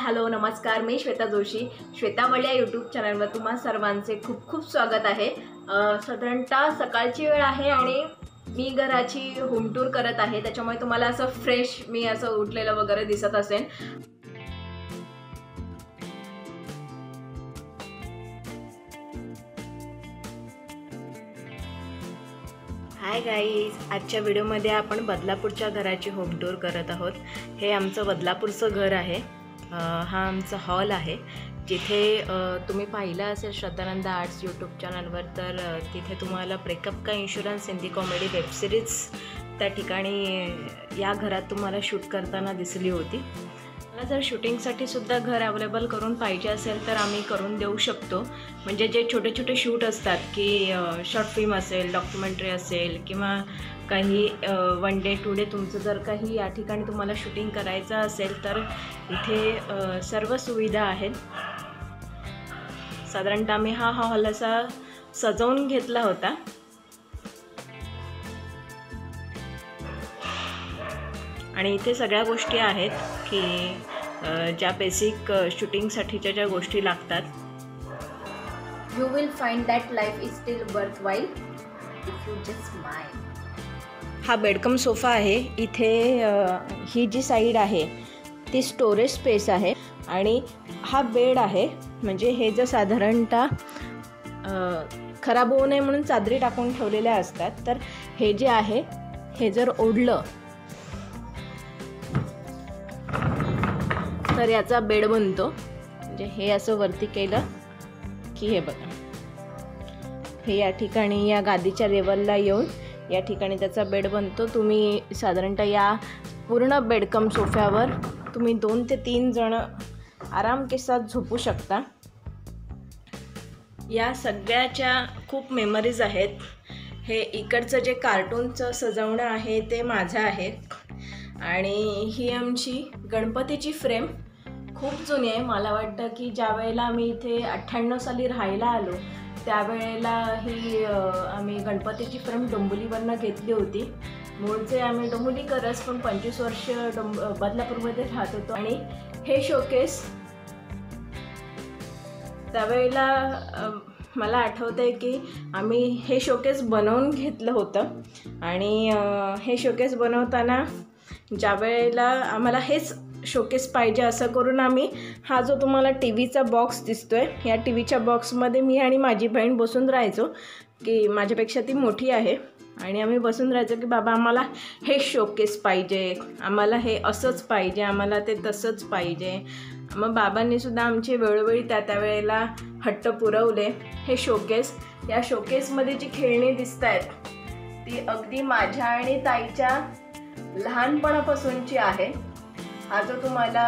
Hello नमस्कार, मी Shweta Joshi. Shweta वळ्या YouTube चॅनलवर तुम्हा सर्वांचे खूप खूप स्वागत आहे. साधारणतः सकाळची वेळ आहे आणि मी घराची होम टूर करत आहे, त्याच्यामुळे तुम्हाला असं फ्रेश मी असं उठलेलं वगैरे दिसत असेल. हाय गाईज, आजच्या व्हिडिओमध्ये आपण बदलापूरच्या घराची होम टूर करत आहोत. हे आमचं बदलापूरचं घर आहे. हा आमचा हॉल आहे, जिथे तुम्ही पाहिलं असेल श्रद्धानंद आर्ट्स यूट्यूब चॅनलवर. तर तिथे तुम्हाला ब्रेकअप का इन्शुरन्स हिंदी कॉमेडी वेबसिरीज त्या ठिकाणी या घरात तुम्हाला शूट करताना दिसली होती. मला जर शूटिंगसाठी सुद्धा घर अवेलेबल करून पाहिजे असेल तर आम्ही करून देऊ शकतो. म्हणजे जे छोटे छोटे शूट असतात की शॉर्ट फिल्म असेल, डॉक्युमेंटरी असेल किंवा काही 1 डे 2 डे तुमचं जर काही या ठिकाणी तुम्हाला शूटिंग करायचं असेल तर इथे सर्व सुविधा आहेत. साधारणतः आम्ही हा हॉल असा सजवून घेतला होता. आणि इथे सगळ्या गोष्टी आहेत की ज्या बेसिक शूटिंगसाठीच्या ज्या गोष्टी लागतात. You will find that life is still worth while if you just smile. हा बेडकम सोफा आहे. इथे ही जी साईड आहे ती स्टोरेज स्पेस आहे आणि हा बेड आहे. म्हणजे हे जर साधारणतः खराब होऊ नये म्हणून चादरी टाकून ठेवलेल्या असतात, तर हे जे आहे हे जर ओढलं तर याचा बेड बनतो. म्हणजे हे असं वरती केलं की हे बघा, हे या ठिकाणी या गादीच्या लेवलला येऊन या ठिकाणी त्याचा बेड बनतो. तुम्ही साधारणतः या पूर्ण बेडकम सोफ्यावर तुम्ही 2 ते 3 जण आराम के साथ झोपू शकता. या सगळ्याच्या खूप मेमरीज आहेत. हे इकडचं जे कार्टूनचं सजवणं आहे ते माझं आहे. आणि ही आमची गणपतीची फ्रेम खूप जुनी आहे. मला वाटतं की ज्या वेळेला आम्ही इथे 98 साली राहायला आलो त्यावेळेला ही आम्ही गणपतीची फ्रेम डोंबिवलीवरनं घेतली होती. मूळचे आम्ही डोंबिवलीकरच, पण 25 वर्ष बदलापूरमध्ये राहत होतो. आणि हे शोकेस त्यावेळेला मला आठवतं आहे की आम्ही हे शोकेस बनवून घेतलं होतं. आणि हे शोकेस बनवताना ज्या वेळेला आम्हाला हेच शोकेस पाहिजे असं करून आम्ही हा जो तुम्हाला टी व्हीचा बॉक्स दिसतोय, या टी व्हीच्या बॉक्समध्ये मी आणि माझी बहीण बसून राहायचो. की माझ्यापेक्षा ती मोठी आहे आणि आम्ही बसून राहायचो की बाबा आम्हाला हे शोकेस पाहिजे, आम्हाला हे असंच पाहिजे, आम्हाला ते तसंच पाहिजे. मग बाबांनीसुद्धा आमचे वेळोवेळी त्या वेळेला हट्ट पुरवले. हे शोकेस, या शोकेसमध्ये जी खेळणी दिसत आहेत ती अगदी माझ्या आणि ताईच्या लहानपणापासूनची आहे. हा जो तुम्हाला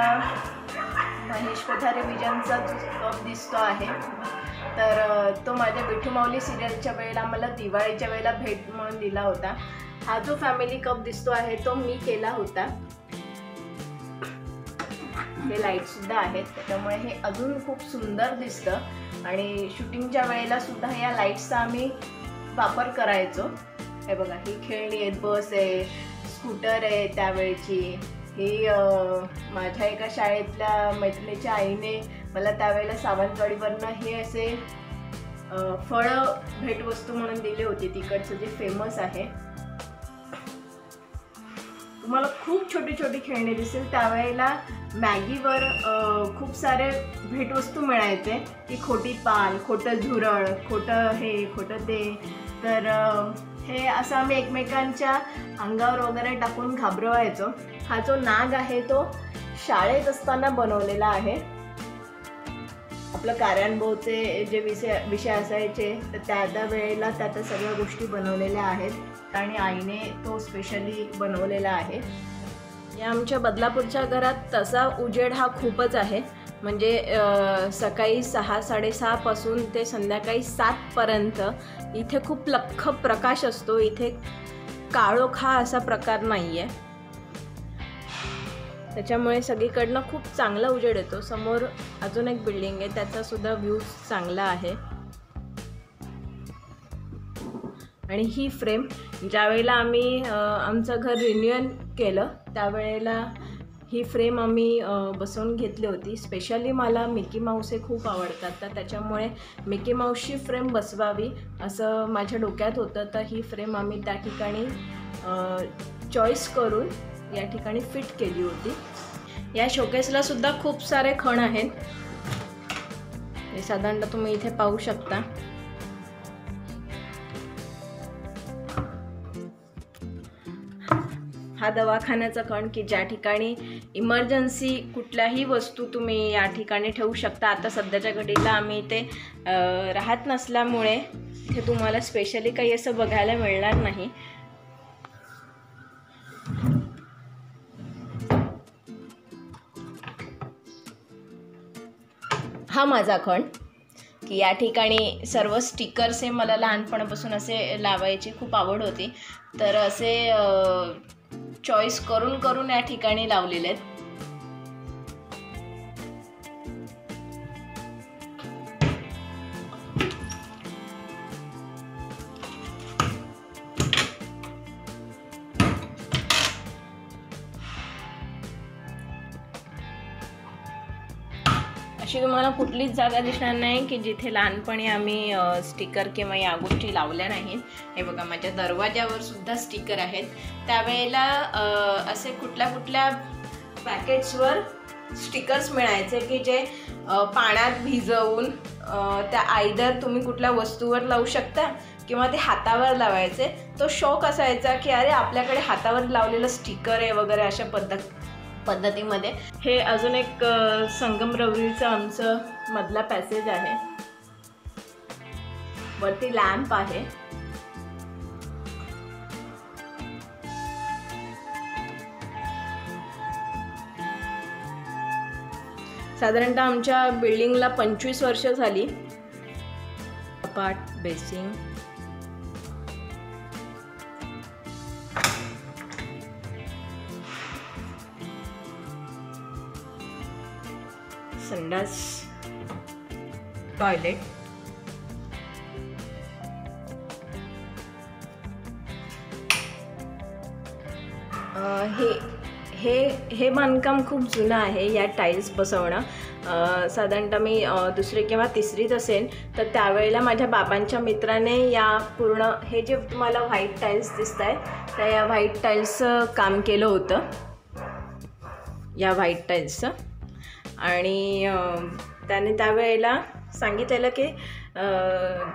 महेश कोठारे विजनचा जो कप दिसतो आहे, तर तो माझ्या विठू माऊली सिरियलच्या वेळेला मला दिवाळीच्या वेळेला भेट म्हणून दिला होता. हा जो फॅमिली कप दिसतो आहे तो मी केला होता. हे लाईटसुद्धा आहेत, त्याच्यामुळे हे अजून खूप सुंदर दिसतं. आणि शूटिंगच्या वेळेला सुद्धा या लाईट्सचा आम्ही वापर करायचो. हे बघा, ही खेळणी आहेत, बस आहे, स्कूटर आहे त्यावेळची. ही माझ्या एका शाळेतल्या मैत्रिणीच्या आईने मला त्यावेळेला सावंतवाडीवरनं हे असे फळं भेटवस्तू म्हणून दिली होती. तिकडचं जे फेमस आहे. तुम्हाला खूप छोटी छोटी खेळणी दिसेल. त्यावेळेला मॅगीवर खूप सारे भेटवस्तू मिळायचे की खोटी पाल, खोटं झुरळ, खोटं हे खोटं ते. तर हे असं आम्ही एकमेकांच्या अंगावर वगैरे टाकून घाबरवायचो. हा जो नाग आहे तो शाळेत असताना बनवलेला आहे. आपलं कार्यानुभवचे जे विषय असायचे तर त्या वेळेला त्या सगळ्या गोष्टी बनवलेल्या आहेत आणि आईने तो स्पेशली बनवलेला आहे. या आमच्या बदलापूरच्या घरात तसा उजेड हा खूपच आहे. म्हणजे सकाळी 6-6:30 पासून ते संध्याकाळी 7 पर्यंत इथे खूप लख्ख प्रकाश असतो. इथे काळोख हा असा प्रकार नाही आहे. त्याच्यामुळे सगळीकडनं खूप चांगला उजेड येतो. समोर अजून एक बिल्डिंग आहे, त्याचासुद्धा व्ह्यू चांगला आहे. आणि ही फ्रेम ज्यावेळेला आम्ही आमचं घर रिन्युअल केलं त्यावेळेला ही फ्रेम आम्ही बसवून घेतली होती. स्पेशली मला मिकी माऊस हे खूप आवडतात, तर त्याच्यामुळे मिकी माऊसची फ्रेम बसवावी असं माझ्या डोक्यात होतं. तर ही फ्रेम आम्ही त्या ठिकाणी चॉईस करून या ठिकाणी फिट केली होती. या शोकेसला सुद्धा खूप सारे खण आहेत. हे साधारणतः तुम्ही इथे पाहू शकता. हा दवाखान्याचा खण की ज्या ठिकाणी इमर्जन्सी कुठल्याही वस्तू तुम्ही या ठिकाणी ठेवू शकता. आता सध्याच्या घडीला आम्ही इथे राहत नसल्यामुळे इथे तुम्हाला स्पेशली काही असं बघायला मिळणार नाही. हा माझा खण की या ठिकाणी सर्व स्टिकर्स हे मला लहानपणापासून असे लावायची खूप आवड होती. तर असे चॉईस करून करून या ठिकाणी लावलेले आहेत. अशी तुम्हाला कुठलीच जागा दिसणार नाही की जिथे लहानपणी आम्ही स्टिकर किंवा या गोष्टी लावल्या नाहीत. हे बघा, माझ्या दरवाजावर सुद्धा स्टिकर आहेत. त्यावेळेला असे कुठल्या कुठल्या पॅकेट्सवर स्टिकर्स मिळायचे की जे पाण्यात भिजवून त्या आयदर तुम्ही कुठल्या वस्तूवर लावू शकता किंवा ते हातावर लावायचे. तो शौक असायचा की अरे आपल्याकडे हातावर लावलेलं स्टिकर आहे वगैरे अशा पद्धतीमध्ये. हे अजून एक संगमरवरीचं आमचं मधला पॅसेज आहे. वरती लॅम्प आहे. साधारणतः आमच्या बिल्डिंगला 25 वर्ष झाली. अपार्ट बेसिंग, संडास, टॉयलेट, हे बांधकाम खूप जुनं आहे. या टाईल्स बसवणं साधारणतः मी दुसरी किंवा तिसरीत असेल. तर त्यावेळेला माझ्या बाबांच्या मित्राने या पूर्ण हे जे तुम्हाला व्हाईट टाईल्स दिसत आहेत त्या या व्हाईट टाईल्सचं काम केलं होतं. या व्हाईट टाईल्सचं. आणि त्याने त्यावेळेला सांगितलेलं की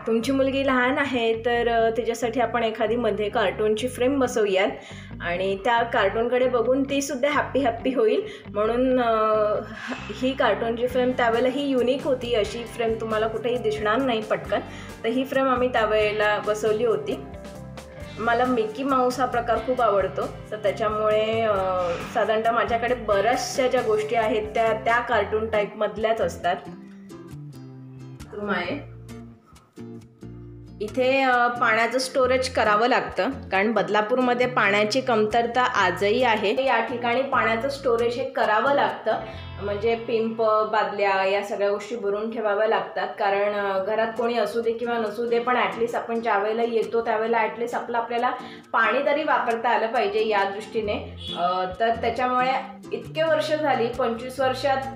तुमची मुलगी लहान आहे तर तिच्यासाठी आपण एखादी मध्ये कार्टूनची फ्रेम बसवूयात आणि त्या कार्टूनकडे बघून तीसुद्धा हॅप्पी होईल. म्हणून ही कार्टूनची फ्रेम त्यावेळेला ही युनिक होती. अशी फ्रेम तुम्हाला कुठेही दिसणार नाही पटकन. तर ही फ्रेम आम्ही त्यावेळेला बसवली होती. मला मिकी माऊस हा प्रकार खूप आवडतो. तर त्याच्यामुळे साधारणतः माझ्याकडे बऱ्याचशा ज्या गोष्टी आहेत त्या कार्टून टाईपमधल्याच असतात. रूम आहे. इथे पाण्याचं स्टोरेज करावं लागतं कारण बदलापूरमध्ये पाण्याची कमतरता आजही आहे. या ठिकाणी पाण्याचं स्टोरेज हे करावं लागतं. म्हणजे पिंप, बादल्या या सगळ्या गोष्टी भरून ठेवाव्या लागतात. कारण घरात कोणी असू दे किंवा नसू दे पण ॲटलिस्ट आपण ज्या वेळेला येतो त्यावेळेला ॲटलिस्ट आपल्याला पाणी तरी वापरता आलं पाहिजे या दृष्टीने. तर त्याच्यामुळे इतके वर्ष झाली, 25 वर्षात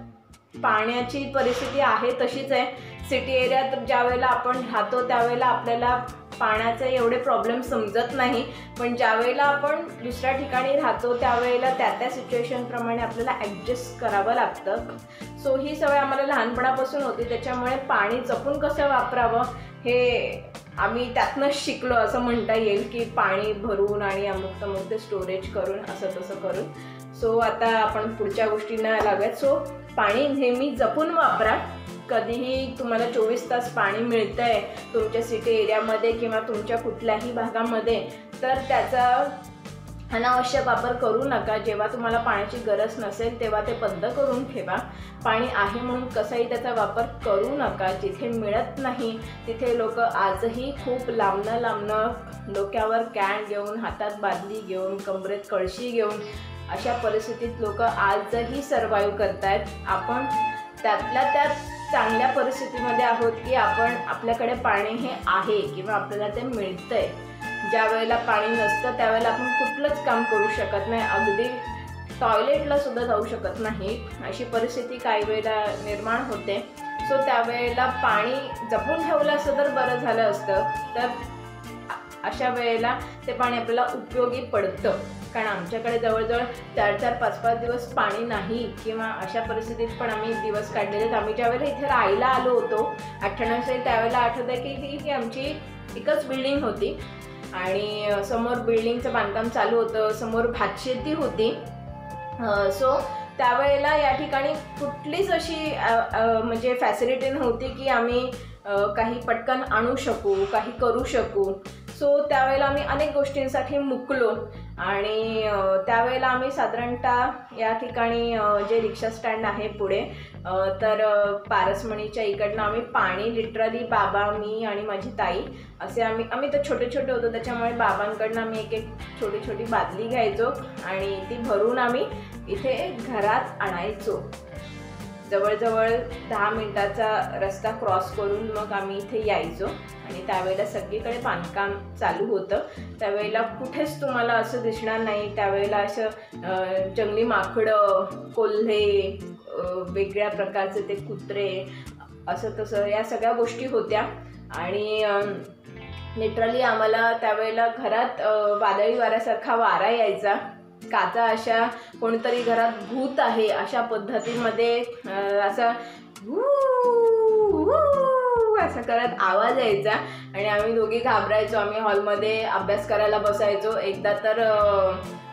पाण्याची परिस्थिती आहे तशीच आहे. सिटी एरियात ज्या वेळेला आपण राहतो त्यावेळेला आपल्याला पाण्याचे एवढे प्रॉब्लेम समजत नाही. पण ज्या वेळेला आपण दुसऱ्या ठिकाणी राहतो त्यावेळेला त्या सिच्युएशनप्रमाणे आपल्याला ॲडजस्ट करावं लागतं. सो ही सवय आम्हाला लहानपणापासून होती. त्याच्यामुळे पाणी जपून कसं वापरावं हे आम्ही त्यातनंच शिकलो असं म्हणता येईल की पाणी भरून आणि अमुक ते स्टोरेज करून असं तसं करून. सो आता आपण पुढच्या गोष्टींना लागूयात. सो पाणी नेहमी जपून वापरा. कधीही तुम्हाला 24 तास पाणी मिळतं आहे तुमच्या सिटी एरियामध्ये किंवा तुमच्या कुठल्याही भागामध्ये तर त्याचा अनावश्यक वापर करू नका. जेव्हा तुम्हाला पाण्याची गरज नसेल तेव्हा ते बंद करून ठेवा. पाणी आहे म्हणून कसाही त्याचा वापर करू नका. जिथे मिळत नाही तिथे लोक आजही खूप लांबणं डोक्यावर कॅन घेऊन, हातात बादली घेऊन, कमरेत कळशी घेऊन अशा परिस्थितीत लोक आजही सर्वाईव्ह करत आहेत. आपण त्यातल्या त्यात चांगल्या परिस्थितीमध्ये आहोत की आपल्याकडे पाणी हे आहे किंवा आपल्याला ते मिळतं आहे. ज्या वेळेला पाणी नसतं त्यावेळेला आपण कुठलंच काम करू शकत नाही. अगदी टॉयलेटला सुद्धा जाऊ शकत नाही, अशी परिस्थिती काही वेळेला निर्माण होते. सो त्यावेळेला पाणी जपून ठेवलं असतं तर बरं झालं असतं. तर अशा वेळेला ते पाणी आपल्याला उपयोगी पडतं, कारण आमच्याकडे जवळजवळ 4-4, 5-5 दिवस पाणी नाही, किंवा अशा परिस्थितीत पण आम्ही दिवस काढलेले. आम्ही ज्यावेळेला इथे राहायला आलो होतो 98 साली, त्यावेळेला आठवतं आहे की आमची एकच बिल्डिंग होती आणि समोर बिल्डिंगचं बांधकाम चालू होतं, समोर भातशेती होती. सो त्यावेळेला या ठिकाणी कुठलीच अशी म्हणजे फॅसिलिटी नव्हती की आम्ही काही पटकन आणू शकू, काही करू शकू. सो त्यावेळेला आम्ही अनेक गोष्टींसाठी मुकलो आणि त्यावेळेला आम्ही साधारणतः या ठिकाणी जे रिक्षा स्टँड आहे पुढे, तर पारसमणीच्या इकडनं आम्ही पाणी लिटरली बाबा, मी आणि माझी ताई असे आम्ही तर छोटे छोटे होतो, त्याच्यामुळे बाबांकडनं आम्ही एक छोटी छोटी बादली घ्यायचो आणि ती भरून आम्ही इथे घरात आणायचो. जवळजवळ 10 मिनिटाचा रस्ता क्रॉस करून मग आम्ही इथे यायचो आणि त्यावेळेला सगळीकडे बांधकाम चालू होतं. त्यावेळेला कुठेच तुम्हाला असं दिसणार नाही, त्यावेळेला असं जंगली माकडं, कोल्हे, वेगळ्या प्रकारचे ते कुत्रे, असं तसं या सगळ्या गोष्टी होत्या. आणि लिटरली आम्हाला त्यावेळेला घरात वादळी वाऱ्यासारखा वारा यायचा. काचा अशा कोणीतरी घरात भूत आहे अशा पद्धतीमध्ये असा असं करत आवाज यायचा आणि आम्ही दोघी घाबरायचो. आम्ही हॉलमध्ये अभ्यास करायला बसायचो. एकदा तर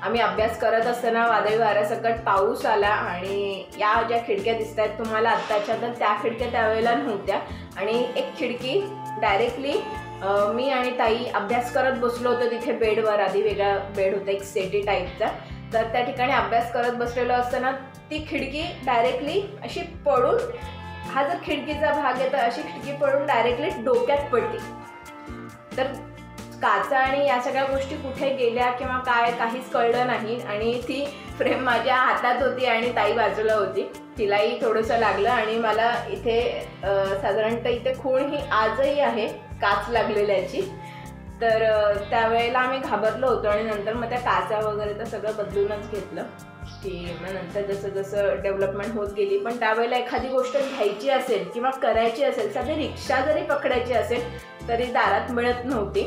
आम्ही अभ्यास करत असताना वादळी वाऱ्यासकट पाऊस आला आणि या ज्या खिडक्या दिसत आहेत तुम्हाला आत्ताच्या, तर त्या खिडक्या त्यावेळेला नव्हत्या आणि एक खिडकी डायरेक्टली मी आणि ताई अभ्यास करत बसलो होतो तिथे बेडवर. आधी वेगळा बेड होता एक सेटी टाईपचा, तर त्या ठिकाणी अभ्यास करत बसलेलो असताना ती खिडकी डायरेक्टली अशी पडून, हा जर खिडकीचा भाग आहे तर अशी खिडकी पडून डायरेक्टली डोक्यात पडली. तर काचा आणि या सगळ्या गोष्टी कुठे गेल्या किंवा काय काहीच कळलं नाही आणि ती फ्रेम माझ्या हातात होती आणि ताई बाजूला होती. तिलाही थोडंसं लागलं आणि मला इथे साधारणतः इथे खूण ही आजही आहे काच लागलेल्याची. तर त्यावेळेला आम्ही घाबरलो होतो आणि नंतर मग त्या काचा वगैरे तर सगळं बदलूनच घेतलं की मग नंतर जसं जसं डेव्हलपमेंट होत गेली. पण त्यावेळेला एखादी गोष्ट घ्यायची असेल किंवा करायची असेल, साधी रिक्षा जरी पकडायची असेल तरी दारात मिळत नव्हती.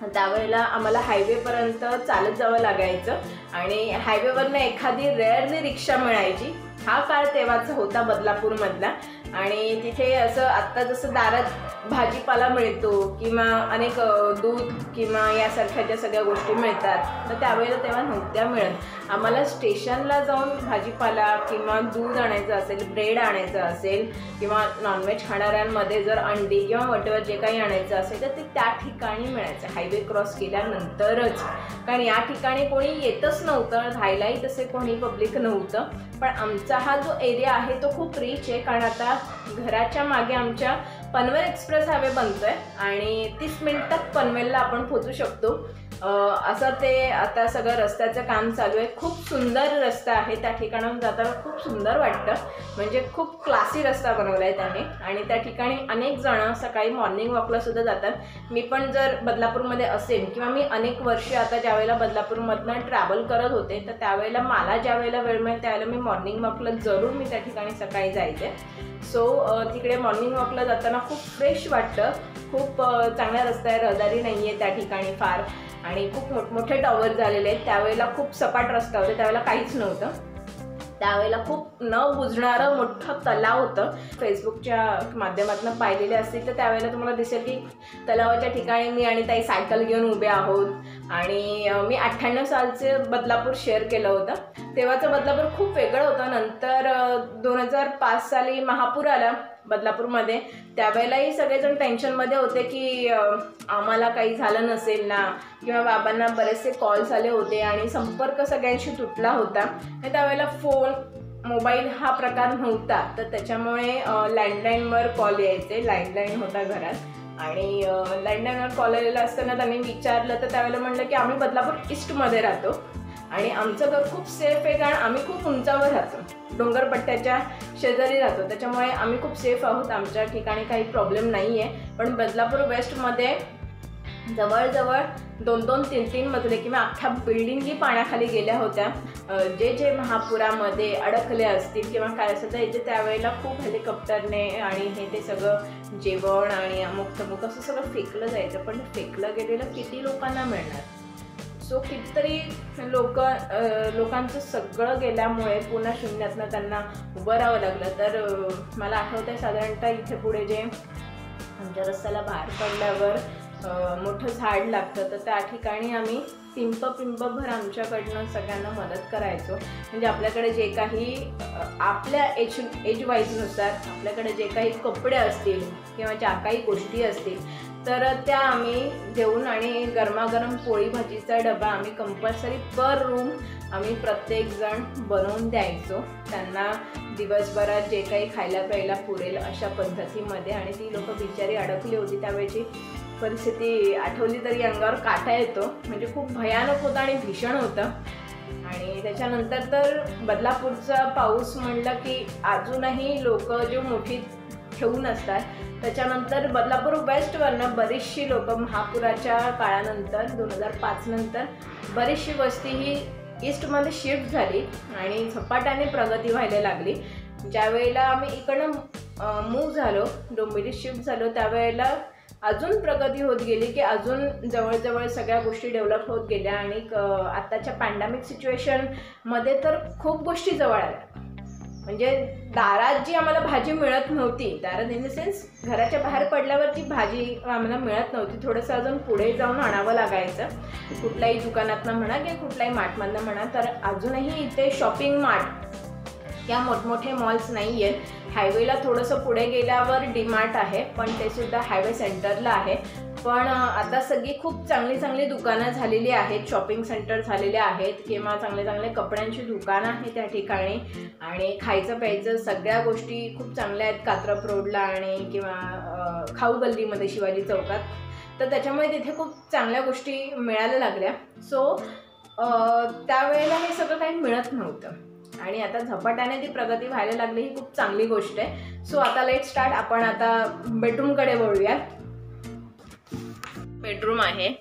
त्यावेळेला आम्हाला हायवेपर्यंत चालत जावं लागायचं आणि हायवेवरनं एखादी रेअरली रिक्षा मिळायची. हा काळ तेव्हाचा होता बदलापूरमधला आणि तिथे असं आत्ता जसं दारात भाजीपाला मिळतो किंवा अनेक दूध किंवा यासारख्या ज्या सगळ्या गोष्टी मिळतात, तर त्यावेळेला तेव्हा नव्हत्या मिळत. आम्हाला स्टेशनला जाऊन भाजीपाला किंवा दूध आणायचं असेल, ब्रेड आणायचं असेल किंवा नॉनव्हेज खाणाऱ्यांमध्ये जर अंडी किंवा वटेवर जे काही आणायचं असेल तर ते त्या ठिकाणी मिळायचं हायवे क्रॉस केल्यानंतरच. कारण या ठिकाणी कोणी येतच नव्हतं, राहायलाही तसे कोणी पब्लिक नव्हतं. पण आमचा हा जो एरिया आहे तो खूप रिच आहे, कारण आता घराच्या मागे आमच्या पनवेल एक्सप्रेस हायवे बनतोय आणि 30 मिनिटात पनवेलला आपण पोहोचू शकतो. असं ते आता सगळं रस्त्याचं काम चालू आहे. खूप सुंदर रस्ता आहे, त्या ठिकाणाहून जाताना खूप सुंदर वाटतं. म्हणजे खूप क्लासी रस्ता बनवला आहे त्याने आणि त्या ठिकाणी अनेक जणं सकाळी मॉर्निंग वॉकला सुद्धा जातात. मी पण जर बदलापूरमध्ये असेल किंवा मी अनेक वर्षे आता ज्यावेळेला बदलापूरमधनं ट्रॅव्हल करत होते, तर त्यावेळेला मला ज्यावेळेला वेळ मिळेल त्यावेळेला मी मॉर्निंग वॉकला जरूर मी त्या ठिकाणी सकाळी जायचे. सो तिकडे मॉर्निंग वॉकला जाताना खूप फ्रेश वाटतं. खूप चांगला रस्ता आहे, रहदारी नाही आहे त्या ठिकाणी फार आणि खूप मोठमोठे टॉवर झालेले आहेत. त्यावेळेला खूप सपाट रस्ता होता, त्यावेळेला काहीच नव्हतं. त्यावेळेला खूप न बुजणारं मोठं तलाव होतं. फेसबुकच्या माध्यमातून पाहिलेले असतील तर त्यावेळेला तुम्हाला दिसेल की तलावाच्या ठिकाणी मी आणि ताई सायकल घेऊन उभे आहोत आणि मी 98 सालचं बदलापूर शेअर केलं होतं. तेव्हाचं बदलापूर खूप वेगळं होतं. नंतर 2005 साली महापूर आला बदलापूरमध्ये. त्यावेळेलाही सगळेजण टेन्शनमध्ये होते की आम्हाला काही झालं नसेल ना, किंवा बाबांना बरेचसे कॉल्स आले होते आणि संपर्क सगळ्यांशी तुटला होता. आणि त्यावेळेला फोन, मोबाईल हा प्रकार नव्हता, तर त्याच्यामुळे लँडलाईनवर कॉल यायचे. लँडलाईन होता घरात आणि लँडलाईनवर कॉल आलेला असताना त्यांनी विचारलं तर त्यावेळेला म्हणलं की आम्ही बदलापूर ईस्टमध्ये राहतो आणि आमचं घर खूप सेफ आहे, कारण आम्ही खूप उंचावर राहतो, डोंगरपट्ट्याच्या शेजारी राहतो, त्याच्यामुळे आम्ही खूप सेफ आहोत, आमच्या ठिकाणी काही प्रॉब्लेम नाही आहे. पण बदलापूर वेस्टमध्ये जवळजवळ 2-2, 3-3 मजले किंवा अख्ख्या बिल्डिंगी पाण्याखाली गेल्या होत्या. जे जे महापुरामध्ये अडकले असतील किंवा काय असेल तर इथे त्यावेळेला खूप हेलिकॉप्टरने आणि ते सगळं जेवण आणि अमुक तमुक असं सगळं फेकलं जायचं. पण फेकलं गेलेलं किती लोकांना मिळणार? सो कितीतरी लोकांचं सगळं गेल्यामुळे पुन्हा शून्यातनं त्यांना उभं राहावं लागलं. तर मला आठवतं आहे साधारणतः इथे पुढे जे आमच्या रस्त्याला बाहेर पडल्यावर मोठं झाड लागतं, तर त्या ठिकाणी आम्ही पिंपभर आमच्याकडनं सगळ्यांना मदत करायचो. म्हणजे आपल्याकडे जे काही आपल्या एज वाईजनुसार आपल्याकडे जे काही कपडे असतील किंवा ज्या काही गोष्टी असतील तर त्या आम्ही देऊन आणि गरमागरम पोळी भाजीचा डबा आम्ही कंपल्सरी पर रूम आम्ही प्रत्येकजण बनवून द्यायचो त्यांना. दिवसभरात जे काही खायला प्यायला पुरेल अशा पद्धतीमध्ये. आणि ती लोकं बिचारी अडकली होती, त्यावेळेची परिस्थिती आठवली तरी अंगावर काटा येतो. म्हणजे खूप भयानक होतं आणि भीषण होतं. आणि त्याच्यानंतर तर बदलापूरचा पाऊस म्हणलं की अजूनही लोक जे मुठीत ठेवून असतात. त्याच्यानंतर बदलापूर वेस्टवरनं बरीचशी लोकं महापुराच्या काळानंतर 2005 नंतर बरीचशी वस्ती ही ईस्टमध्ये शिफ्ट झाली आणि झपाट्याने प्रगती व्हायला लागली. ज्या वेळेला आम्ही इकडनं मूव्ह झालो, डोंबिवलीत शिफ्ट झालो, त्यावेळेला अजून प्रगती होत गेली की अजून जवळजवळ सगळ्या गोष्टी डेव्हलप होत गेल्या. आणि आत्ताच्या पॅन्डेमिक सिच्युएशनमध्ये तर खूप गोष्टी जवळ आल्या. म्हणजे दारात जी आम्हाला भाजी मिळत नव्हती, दारात इन द सेन्स घराच्या बाहेर पडल्यावर जी भाजी आम्हाला मिळत नव्हती, थोडंसं अजून पुढे जाऊन आणावं लागायचं कुठल्याही दुकानातनं म्हणा किंवा कुठल्याही मार्टमधनं म्हणा. तर अजूनही इथे शॉपिंग मार्ट या मोठमोठे मॉल्स नाही आहेत. हायवेला थोडंसं पुढे गेल्यावर डीमार्ट आहे, पण ते सुद्धा हायवे सेंटरला आहे. पण आता सगळी खूप चांगली दुकानं झालेली आहेत, शॉपिंग सेंटर झालेले आहेत किंवा चांगले कपड्यांची दुकानं आहेत त्या ठिकाणी. आणि खायचं प्यायचं सगळ्या गोष्टी खूप चांगल्या आहेत कात्रप रोडला आणि किंवा खाऊ गल्लीमध्ये शिवाजी चौकात. तर त्याच्यामुळे तिथे खूप चांगल्या गोष्टी मिळायला लागल्या. सो त्यावेळेला हे सगळं काही मिळत नव्हतं आणि आता झपाट्याने ती प्रगती व्हायला लागली, ही खूप चांगली गोष्ट आहे. सो आता लेट स्टार्ट. आपण आता बेडरूमकडे वळूया. बेडरूम आहे.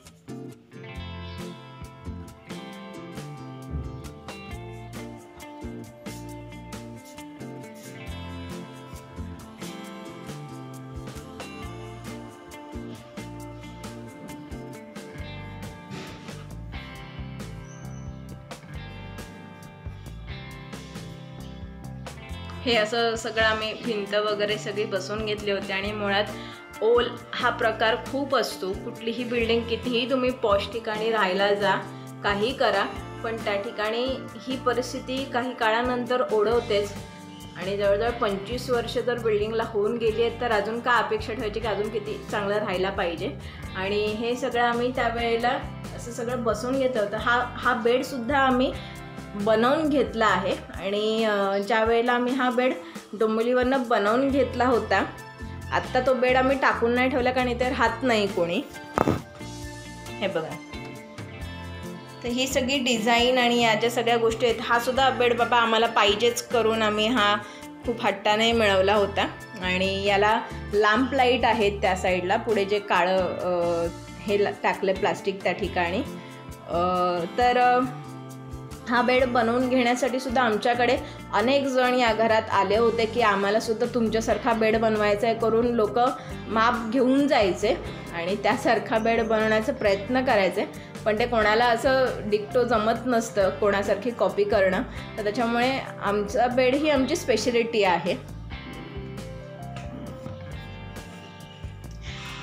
हे असं सगळं आम्ही भिंत वगैरे सगळी बसवून घेतली होती. आणि मुळात ओल हा प्रकार खूप असतो. कुठलीही बिल्डिंग कितीही तुम्ही पॉश ठिकाणी राहायला जा, काही करा, पण त्या ठिकाणी ही परिस्थिती काही काळानंतर ओढवतेच. आणि जवळजवळ 25 वर्ष जर बिल्डिंगला होऊन गेली आहेत तर अजून का अपेक्षा ठेवायची की अजून किती चांगलं राहायला पाहिजे. आणि हे सगळं आम्ही त्यावेळेला असं सगळं बसवून घेतलं होतं. हा बेडसुद्धा आम्ही बनवून घेतला आहे. आणि ज्या वेळेला आम्ही हा बेड डोंबिवलीवरनं बनवून घेतला होता, आत्ता तो बेड आम्ही टाकून नाही ठेवला कारण इथे राहत नाही कोणी. हे बघा, तर ही सगळी डिझाईन आणि या ज्या सगळ्या गोष्टी आहेत, हा सुद्धा बेड बाबा आम्हाला पाहिजेच करून आम्ही हा खूप हट्टाने मिळवला होता. आणि याला लॅम्प लाईट आहेत त्या साईडला, पुढे जे काळं हे टाकलं प्लास्टिक त्या ठिकाणी. तर हा बेड बनवून घेण्यासाठी सुद्धा आमच्याकडे अनेक जण या घरात आले होते की आम्हाला सुद्धा तुमच्यासारखा बेड बनवायचा आहे करून लोक माप घेऊन जायचे आणि त्यासारखा बेड बनवण्याचा प्रयत्न करायचे. पण ते कोणाला असं डिक्टो जमत नसतं, कोणासारखी कॉपी करणं. तर त्याच्यामुळे आमचा बेड ही आमची स्पेशलिटी आहे.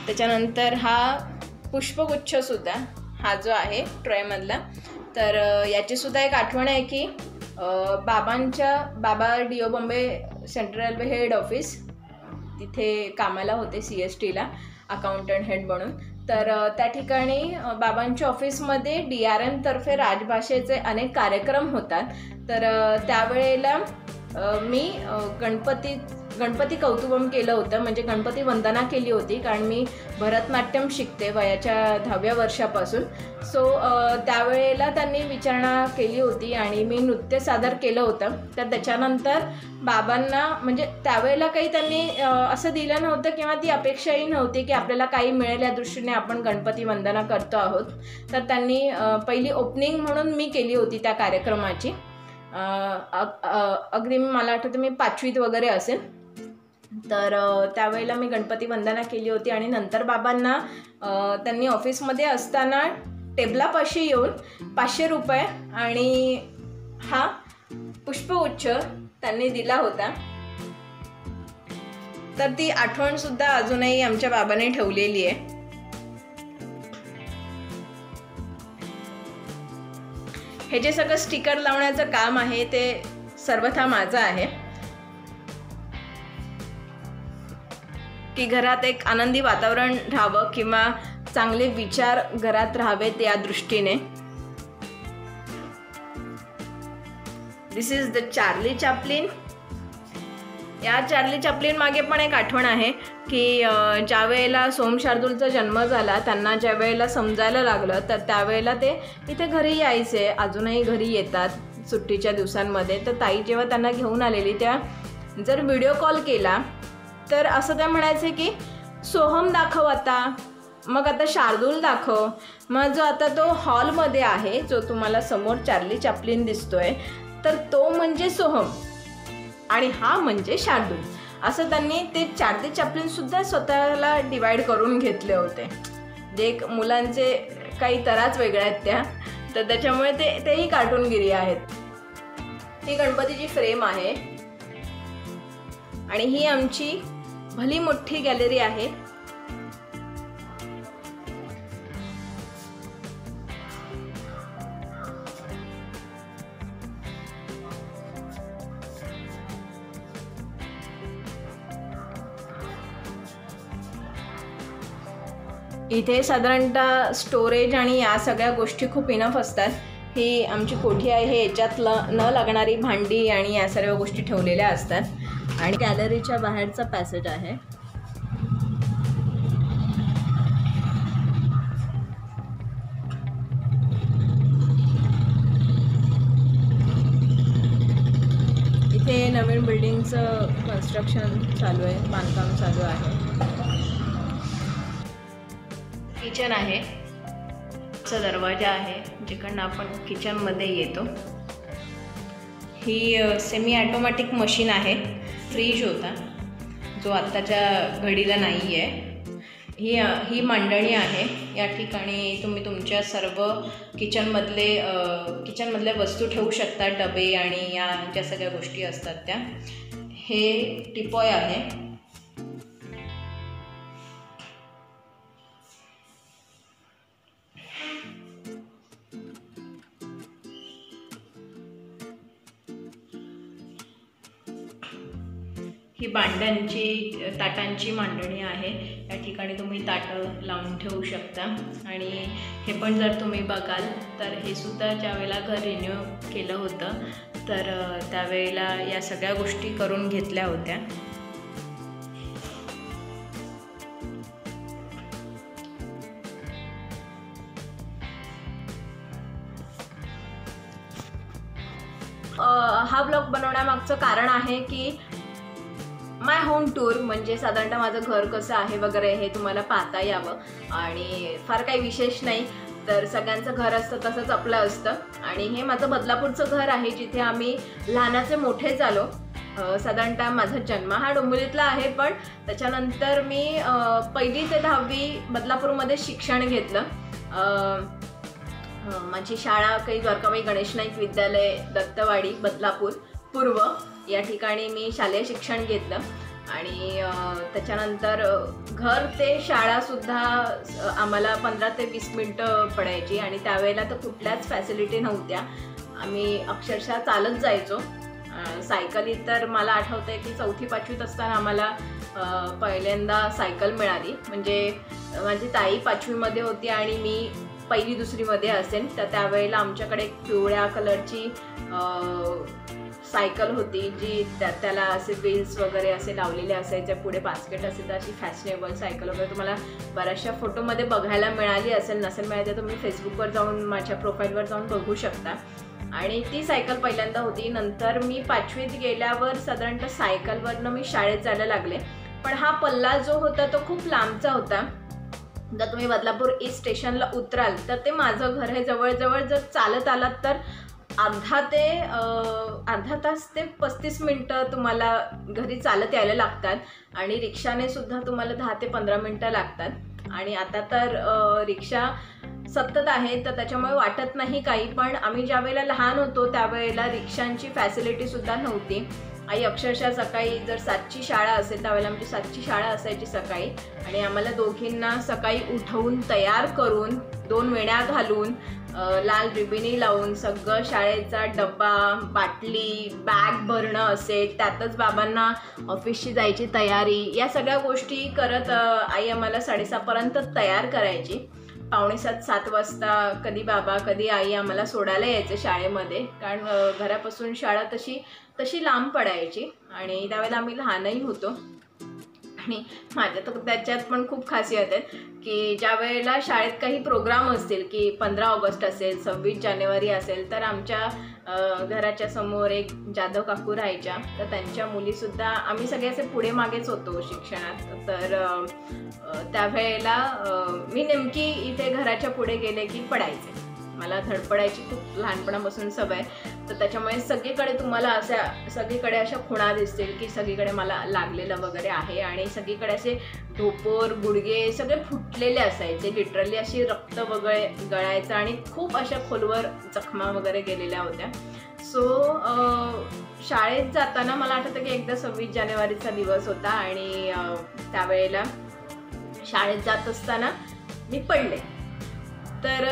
त्याच्यानंतर हा पुष्पगुच्छसुद्धा हा जो आहे ट्रेमधला, तर याचीसुद्धा एक आठवण आहे की बाबा DO Bombay central railway head office तिथे कामाला होते CSTला अकाउंटंट हेड म्हणून. तर त्या ठिकाणी बाबांच्या ऑफिसमध्ये DRM तर्फे राजभाषेचे अनेक कार्यक्रम होतात. तर त्यावेळेला मी गणपती गणपती कौतुबम केलं होतं, म्हणजे गणपती वंदना केली होती, कारण मी भरतनाट्यम शिकते वयाच्या 10व्या वर्षापासून. सो त्यावेळेला त्यांनी विचारणा केली होती आणि मी नृत्य सादर केलं होतं. तर त्याच्यानंतर बाबांना म्हणजे त्यावेळेला काही त्यांनी असं दिलं नव्हतं किंवा ती अपेक्षाही नव्हती की आपल्याला काही मिळेल या दृष्टीने आपण गणपती वंदना करतो आहोत. तर त्यांनी पहिली ओपनिंग म्हणून मी केली होती त्या कार्यक्रमाची. अगदी मला आठवतं मी 5वीत वगैरे असेल. तर त्यावेळेला मी गणपती वंदना केली होती आणि नंतर बाबांना त्यांनी ऑफिसमध्ये असताना टेबलापाशी येऊन 500 रुपये आणि हा पुष्पगुच्छ त्यांनी दिला होता. तर ती आठवणसुद्धा अजूनही आमच्या बाबांनी ठेवलेली आहे. हे जे सगळं स्टिकर लावण्याचं काम आहे ते सर्वथा माझं आहे, की घरात एक आनंदी वातावरण राहावं किंवा चांगले विचार घरात राहावेत या दृष्टीने. दिस इज द चार्ली चॅप्लिन. या चार्ली चॅप्लिन मागे पण एक आठवण आहे की ज्या वेळेला सोम शार्दूलचा जन्म झाला, त्यांना ज्या वेळेला समजायला लागलं तर त्यावेळेला ते इथे घरी यायचे, अजूनही घरी येतात सुट्टीच्या दिवसांमध्ये. तर ताई जेव्हा त्यांना घेऊन आलेली, त्या जर व्हिडिओ कॉल केला तर असं त्या म्हणायचे की सोहम दाखव आता, मग आता शार्दूल दाखव. मग जो आता तो हॉलमध्ये आहे, जो तुम्हाला समोर चार्ली चॅप्लिन दिसतोय, तर तो म्हणजे सोहम आणि हा म्हणजे शार्दूल. असं त्यांनी ते चार्ली चॅप्लिनसुद्धा स्वतःला डिवाईड करून घेतले होते. जे एक मुलांचे काही तराच वेगळ्या आहेत त्या, तर त्याच्यामुळे तेही कार्टूनगिरी आहेत. ही गणपतीची फ्रेम आहे आणि ही आमची भली मोठी गॅलरी आहे. इथे साधारणतः स्टोरेज आणि या सगळ्या गोष्टी खूप इनफ असतात. ही आमची कोठी आहे, हे याच्यात न लागणारी भांडी आणि या सर्व गोष्टी ठेवलेल्या असतात. आणि गॅलरीच्या बाहेरचा पॅसेज आहे. इथे नवीन बिल्डिंगचं कन्स्ट्रक्शन चालू आहे, बांधकाम चालू आहे. किचन आहे, चा दरवाजा आहे जिकडनं आपण किचनमध्ये येतो. ही सेमी ऑटोमॅटिक मशीन आहे. फ्रीज होता जो आत्ताच्या घडीला नाही आहे. ही मांडणी आहे. या ठिकाणी तुम्ही तुमच्या सर्व किचनमधल्या वस्तू ठेवू शकता, डबे आणि या ज्या सगळ्या गोष्टी असतात त्या. हे टिपॉय आहे. ही ताटांची मांडणी आहे. या ठिकाणी तुम्ही ताटं लावून ठेवू शकता. आणि हे पण जर तुम्ही बघाल तर हे सुद्धा ज्या वेळेला घर रिन्यू केलं होतं तर त्यावेळेला या सगळ्या गोष्टी करून घेतल्या होत्या. हा ब्लॉग बनवण्यामागचं कारण आहे की माय होम टूर, म्हणजे साधारणतः माझं घर कसं आहे वगैरे हे तुम्हाला पाहता यावं. आणि फार काही विशेष नाही, तर सगळ्यांचं घर असतं तसंच आपलं असतं. आणि हे माझं बदलापूरचं घर आहे, जिथे आम्ही लहानाचे मोठे झालो. साधारणतः माझा जन्म हा डोंबिवलीतला आहे, पण त्याच्यानंतर मी 1ली ते 10वी बदलापूरमध्ये शिक्षण घेतलं. माझी शाळा काही द्वारकाबाई गणेश नाईक विद्यालय दत्तवाडी बदलापूर पूर्व या ठिकाणी मी शालेय शिक्षण घेतलं. आणि त्याच्यानंतर घर ते शाळासुद्धा आम्हाला 15 ते 20 मिनटं पडायची. आणि त्यावेळेला तर कुठल्याच फॅसिलिटी नव्हत्या. आम्ही अक्षरशः चालत जायचो. सायकली तर मला आठवतं आहे की 4वी-5वीत असताना आम्हाला पहिल्यांदा सायकल मिळाली. म्हणजे माझी ताई 5वीमध्ये होती आणि मी 1ली-2रीमध्ये असेल. तर त्यावेळेला आमच्याकडे एक पिवळ्या कलरची सायकल होती जी त्याला असे व्हील्स वगैरे असे लावलेले असायचे, पुढे बास्केट असे, तर अशी फॅशनेबल सायकल वगैरे तुम्हाला बऱ्याचशा फोटोमध्ये बघायला मिळाली असेल. नसेल मिळाली तर तुम्ही फेसबुकवर जाऊन माझ्या प्रोफाईलवर जाऊन बघू शकता. आणि ती सायकल पहिल्यांदा होती. नंतर मी 5वीत गेल्यावर साधारणतः सायकलवरनं मी शाळेत जायला लागले. पण हा पल्ला जो होता तो खूप लांबचा होता. जर तुम्ही बदलापूर ईस्ट स्टेशनला उतराल तर ते माझं घर आहे जवळजवळ. जर चालत आलात तर अर्धा तास ते 35 मिनटं तुम्हाला घरी चालत यायला लागतात. आणि रिक्षाने सुद्धा तुम्हाला 10 ते 15 मिनटं लागतात. आणि आता तर रिक्षा सतत आहे तर त्याच्यामुळे वाटत नाही काही. पण आम्ही ज्या वेळेला लहान होतो त्यावेळेला रिक्षांची फॅसिलिटीसुद्धा नव्हती. आई अक्षरशः सकाळी जर 7ची शाळा असेल त्यावेळेला आमची 7ची शाळा असायची सकाळी. आणि आम्हाला दोघींना सकाळी उठवून तयार करून 2 वेण्या घालून लाल रिबिनी लावून सगळं शाळेचा डब्बा, बाटली, बॅग भरणं असेल, त्यातच बाबांना ऑफिसची जायची तयारी, या सगळ्या गोष्टी करत आई आम्हाला 6:30पर्यंत तयार करायची. 6:45-7 वाजता कधी बाबा कधी आई आम्हाला सोडायला यायचे शाळेमध्ये. कारण घरापासून शाळा तशी लांब पडायची आणि त्यावेळेला आम्ही लहानही होतो. आणि माझ्या तर त्याच्यात पण खूप खासियत आहेत की ज्या वेळेला शाळेत काही प्रोग्राम असतील की 15 ऑगस्ट असेल, 26 जानेवारी असेल, तर आमच्या घराच्या समोर एक जाधव काकू राहायच्या. तर त्यांच्या मुलीसुद्धा, आम्ही सगळे असे पुढे मागेच होतो शिक्षणात. तर त्यावेळेला मी नेमकी इथे घराच्या पुढे गेले की पडायचे. मला धडपडायची खूप लहानपणापासून सवय. तर त्याच्यामुळे सगळीकडे अशा खुणा दिसतील की सगळीकडे मला लागलेलं वगैरे आहे. आणि सगळीकडे असे ढोपर, गुडघे सगळे फुटलेले असायचे. लिटरली अशी रक्त वगैरे गळायचं आणि खूप अशा खोलवर जखमा वगैरे गेलेल्या होत्या. सो शाळेत जाताना मला आठवतं की एकदा 26 जानेवारीचा दिवस होता आणि त्यावेळेला शाळेत जात असताना मी पडले. तर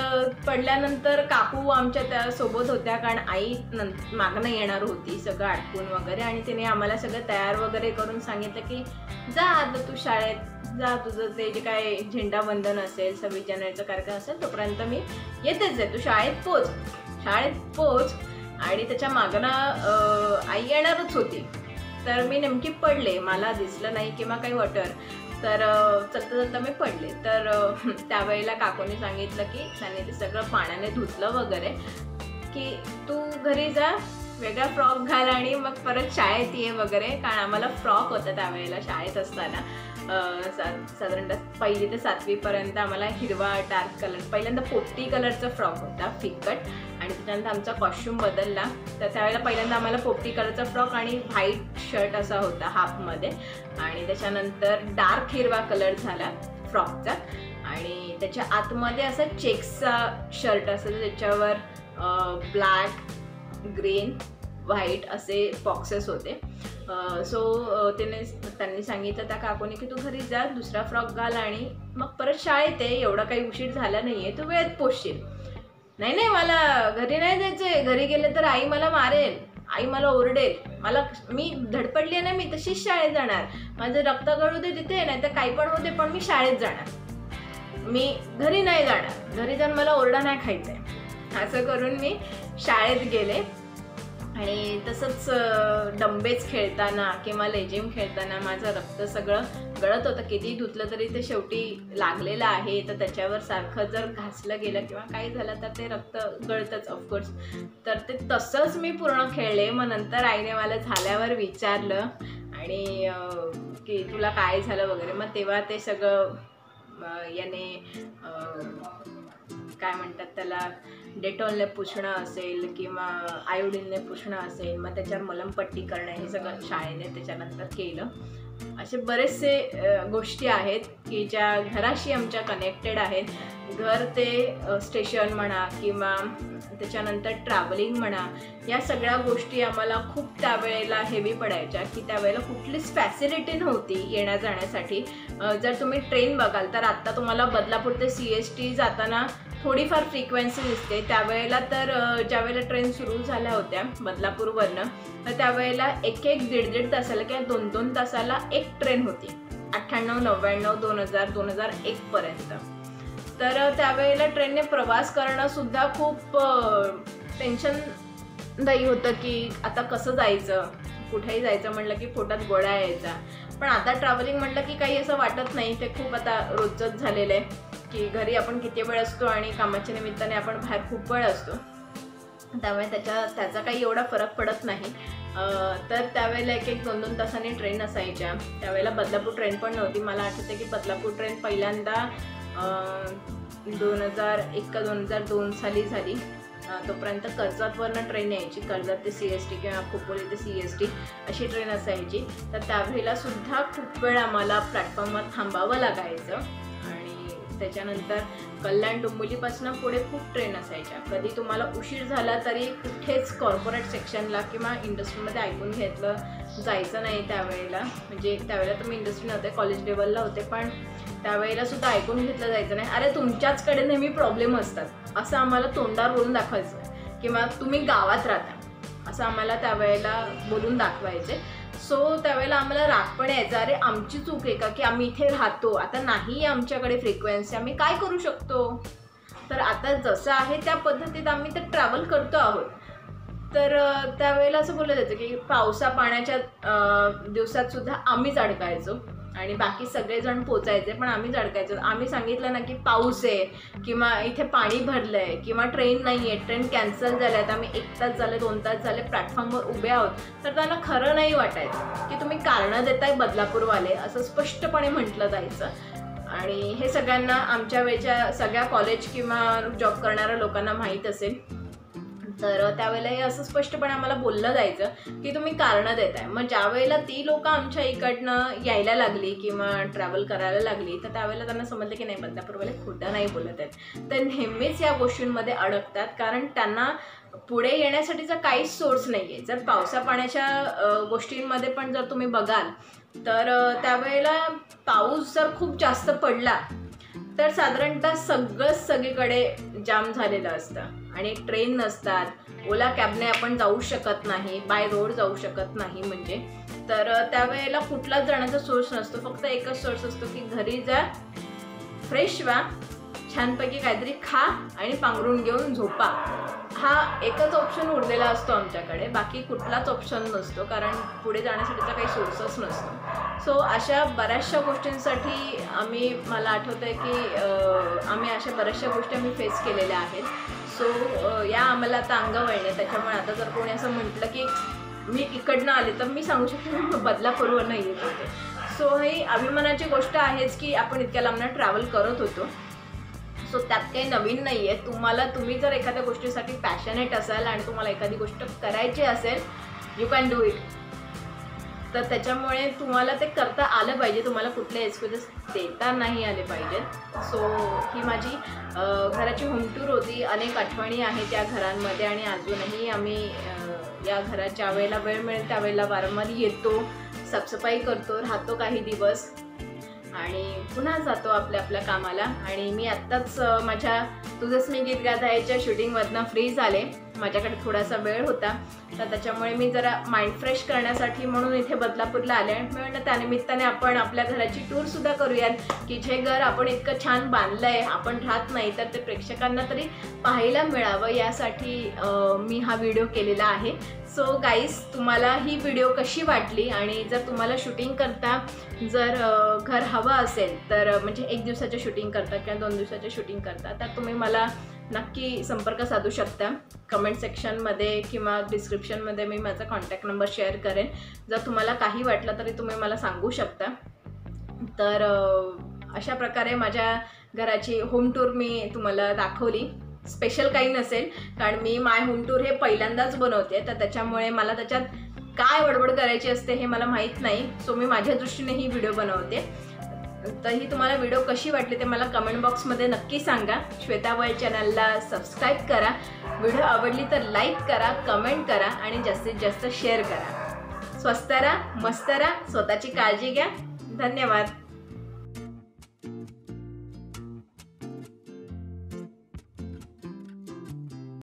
पडल्यानंतर काकू आमच्या त्यासोबत होत्या, कारण आई मागणं येणार होती सगळं आटपून वगैरे. आणि तिने आम्हाला सगळं तयार वगैरे करून सांगितलं की जा आता तू शाळेत जा, तुझं ते जे काय झेंडावंदन असेल, 26 जानेवारीचा कार्यक्रम असेल तोपर्यंत मी येतेच आहे, तू शाळेत पोच. आणि त्याच्या मागणं आई येणारच होती. तर मी नेमकी पडले, मला दिसलं नाही किंवा काही वॉटर. तर चलता मी पडले. तर त्यावेळेला काकूने सांगितलं की त्याने ते सगळं पाण्याने धुतलं वगैरे की तू घरी जा, वेगळा फ्रॉक घाल आणि मग परत शाळेत ये वगैरे. कारण आम्हाला फ्रॉक होता त्यावेळेला शाळेत असताना. साधारणतः 1ली ते 7वीपर्यंत आम्हाला हिरवा डार्क कलर, पहिल्यांदा पोपटी कलरचा फ्रॉक होता फिकट. आणि त्याच्यानंतर आमचा कॉस्ट्यूम बदलला. तर त्यावेळेला पहिल्यांदा आम्हाला पोपटी कलरचा फ्रॉक आणि व्हाईट शर्ट असा होता हाफमध्ये. आणि त्याच्यानंतर डार्क हिरवा कलर झाला फ्रॉकचा. आणि त्याच्या आतमध्ये असा चेक्सचा शर्ट असायचा, त्याच्यावर ब्लॅक, ग्रीन, व्हाईट असे बॉक्सेस होते. सो त्यांनी सांगितलं त्या काकूने की तू घरी जा, दुसरा फ्रॉक घाल आणि मग परत शाळेत आहे, एवढा काही उशीर झाला नाही आहे, तू वेळेत पोचशील. नाही मला घरी नाही जायचं, घरी गेले तर आई मला मारेल, आई मला ओरडेल, मी धडपडली नाही, मी तशीच शाळेत जाणार, माझं रक्त गळू दे तिथे, नाही तर काही पण होते, पण मी शाळेत जाणार, मी घरी नाही जाणार, घरी जाऊन मला ओरडा नाही खायचा आहे. असं करून मी शाळेत गेले. आणि तसंच डंबेच खेळताना किंवा लेझिम खेळताना माझं रक्त सगळं गळत होतं. कितीही धुतलं तरी ते शेवटी लागलेलं आहे. तर त्याच्यावर सारखं जर घासलं गेलं किंवा काही झालं तर ते रक्त गळतंच ऑफकोर्स. तर ते तसंच मी पूर्ण खेळले. मग नंतर आईने मला झाल्यावर विचारलं आणि की तुला काय झालं वगैरे. मग तेव्हा ते सगळं याने काय म्हणतात त्याला, डेटॉलने पुसणं असेल किंवा आयोडीनने पुसणं असेल, मग त्याच्यावर मलमपट्टी करणं, हे सगळं शाळेने त्याच्यानंतर केलं. असे बरेचसे गोष्टी आहेत की ज्या घराशी आमच्या कनेक्टेड आहेत. घर ते स्टेशन म्हणा किंवा त्याच्यानंतर ट्रॅव्हलिंग म्हणा, या सगळ्या गोष्टी आम्हाला खूप त्यावेळेला हेवी पडायच्या की त्यावेळेला कुठलीच फॅसिलिटी नव्हती येण्या जाण्यासाठी. जर तुम्ही ट्रेन बघाल तर आत्ता तुम्हाला बदलापूर ते CST जाताना थोडीफार फ्रिक्वेन्सी दिसते. त्यावेळेला तर ज्यावेळेला ट्रेन सुरू झाल्या होत्या बदलापूरवरनं, तर त्यावेळेला 1-1, 1.5 तासाला किंवा 2-2 तासाला एक ट्रेन होती. 98, 99, 2000, 2001पर्यंत. तर त्यावेळेला ट्रेनने प्रवास करणंसुद्धा खूप टेन्शन पहिल्यांदाही होतं की आता कसं जायचं, कुठेही जायचं म्हटलं की पोटात गोळा यायचा. पण आता ट्रॅव्हलिंग म्हटलं की काही असं वाटत नाही, ते खूप आता रोजचंच झालेलं आहे की घरी आपण किती वेळ असतो आणि कामाच्या निमित्ताने आपण बाहेर खूप वेळ असतो, त्यामुळे त्याचा काही एवढा फरक पडत नाही. तर त्यावेळेला 1-1, 2-2 तासांनी ट्रेन असायच्या. त्यावेळेला बदलापूर ट्रेन पण नव्हती. मला आठवतं की बदलापूर ट्रेन पहिल्यांदा 2001 का 2002 साली झाली. तोपर्यंत कर्जतवरनं ट्रेन यायची, कर्जत ते CST किंवा खोपोली ते CST अशी ट्रेन असायची. तर त्यावेळेला सुद्धा खूप वेळ आम्हाला प्लॅटफॉर्मवर थांबावं लागायचं. आणि त्याच्यानंतर कल्याण डोंबिवलीपासून पुढे खूप ट्रेन असायच्या. कधी तुम्हाला उशीर झाला तरी कुठेच कॉर्पोरेट सेक्शनला किंवा इंडस्ट्रीमध्ये ऐकून घेतलं जायचं नाही त्यावेळेला. म्हणजे त्यावेळेला तर मी इंडस्ट्री नव्हते, कॉलेज लेवलला होते, पण त्यावेळेला सुद्धा ऐकून घेतलं जायचं नाही. अरे तुमच्याचकडे नेहमी प्रॉब्लेम असतात असं आम्हाला तोंडावर बोलून दाखवायचं, किंवा तुम्ही गावात राहता असं आम्हाला त्यावेळेला बोलून दाखवायचे. सो त्यावेळेला आम्हाला राग पण यायचा, अरे आमची चूक आहे का की आम्ही इथे राहतो, आता नाही आमच्याकडे फ्रिक्वेन्सी, आम्ही काय करू शकतो. तर आता जसं आहे त्या पद्धतीत आम्ही तर ट्रॅव्हल करतो आहोत. तर त्यावेळेला असं बोललं जायचं की पावसा पाण्याच्या दिवसात सुद्धा आम्हीच अडकायचो आणि बाकी सगळेजण पोचायचे, पण आम्हीच अडकायचो. आम्ही सांगितलं ना की पाऊस आहे किंवा इथे पाणी भरलं आहे किंवा ट्रेन नाही आहे, ट्रेन कॅन्सल झाल्या आहेत, आम्ही 1 तास झाले 2 तास झाले प्लॅटफॉर्मवर उभे आहोत, तर त्यांना खरं नाही वाटायचं की तुम्ही कारणं देताय बदलापूरवाले, असं स्पष्टपणे म्हटलं जायचं. आणि हे सगळ्यांना आमच्या वेळच्या सगळ्या कॉलेज किंवा जॉब करणाऱ्या लोकांना माहीत असेल. तर त्यावेळेला हे असं स्पष्टपणे आम्हाला बोललं जायचं की तुम्ही कारणं देताय. मग ज्या वेळेला ती लोकं आमच्या इकडनं यायला लागली किंवा ट्रॅव्हल करायला लागली, तर त्यावेळेला त्यांना समजलं की नाही बदलापूरवाले खोटं नाही बोलत आहेत. तर नेहमीच या गोष्टींमध्ये अडकतात, कारण त्यांना पुढे येण्यासाठीचा काहीच सोर्स नाही आहे. जर पावसा पाण्याच्या गोष्टींमध्ये पण जर तुम्ही बघाल तर त्यावेळेला पाऊस जर खूप जास्त पडला तर साधारणतः सगळीकडे जाम झालेलं असतं आणि ट्रेन नसतात, ओला कॅबने आपण जाऊ शकत नाही, बाय रोड जाऊ शकत नाही. म्हणजे तर त्यावेळेला कुठलाच जाण्याचा सोर्स नसतो, फक्त एकच सोर्स असतो की घरी जा, फ्रेश व्हा, छानपैकी काहीतरी खा आणि पांघरून घेऊन झोपा. हा एकच ऑप्शन उरलेला असतो आमच्याकडे, बाकी कुठलाच ऑप्शन नसतो, कारण पुढे जाण्यासाठीचा काही सोर्सच नसतो. सो अशा बऱ्याचशा गोष्टींसाठी मला आठवतं आहे की आम्ही अशा बऱ्याचशा गोष्टी आम्ही फेस केलेल्या आहेत. सो या आम्हाला आता अंगवळणे. त्याच्यामुळे आता जर कोणी असं म्हटलं की मी इकडनं आले तर मी सांगू शकते मी बदलापूरवरनं येत होते. सो ही अभिमानाची गोष्ट आहेच की आपण इतक्या लांबनं ट्रॅव्हल करत होतो. सो त्यात काही नवीन नाही आहे. तुम्ही जर एखाद्या गोष्टीसाठी पॅशनेट असाल आणि तुम्हाला एखादी गोष्ट करायची असेल, यू कॅन डू इट. तर त्याच्यामुळे तुम्हाला ते करता आलं पाहिजे, तुम्हाला कुठले एक्सक्यूजेस देता नाही आले पाहिजेत. सो ही माझी घराची होम टूर होती. अनेक आठवणी आहेत त्या घरांमध्ये आणि अजूनही आम्ही या घरात ज्या वेळेला वेळ मिळेल त्यावेळेला वारंवार येतो, साफसफाई करतो, राहतो काही दिवस आणि पुन्हा जातो आपल्या कामाला. आणि मी आत्ताच माझ्या तुझंच मी गीत गात आहेच्या शूटिंगमधनं फ्री झाले. माझ्याकडे थोडासा वेळ होता, तर त्याच्यामुळे मी जरा माइंड फ्रेश करण्यासाठी म्हणून इथे बदलापूरला आले. आणि मी म्हणलं त्यानिमित्ताने आपण आपल्या घराची टूरसुद्धा करूयात की जे घर आपण इतकं छान बांधलं आहे, आपण राहत नाही, तर ते प्रेक्षकांना तरी पाहायला मिळावं यासाठी मी हा व्हिडिओ केलेला आहे. सो गाईज, तुम्हाला ही व्हिडिओ कशी वाटली आणि जर तुम्हाला शूटिंग करता जर घर हवं असेल तर म्हणजे 1 दिवसाचं शूटिंग करता किंवा 2 दिवसाचं शूटिंग करता, तर तुम्ही मला नक्की संपर्क साधू शकता. कमेंट सेक्शनमध्ये किंवा डिस्क्रिप्शनमध्ये मी माझा कॉन्टॅक्ट नंबर शेअर करेन. जर तुम्हाला काही वाटलं तरी तुम्ही मला सांगू शकता. तर अशा प्रकारे माझ्या घराची होम टूर मी तुम्हाला दाखवली. स्पेशल काही नसेल, कारण मी माय होम टूर हे पहिल्यांदाच बनवते, तर त्याच्यामुळे मला त्याच्यात काय बडबड करायची असते हे मला माहीत नाही. सो मी माझ्या दृष्टीने ही व्हिडिओ बनवते. तर ही तुम्हाला व्हिडिओ कशी वाटली ते मला कमेंट बॉक्समध्ये नक्की सांगा. श्वेता वर्ल्ड चॅनलला सबस्क्राईब करा. व्हिडिओ आवडली तर लाईक करा, कमेंट करा आणि जास्तीत जास्त शेअर करा. स्वस्त राहा, मस्त राहा, स्वतःची काळजी घ्या. धन्यवाद.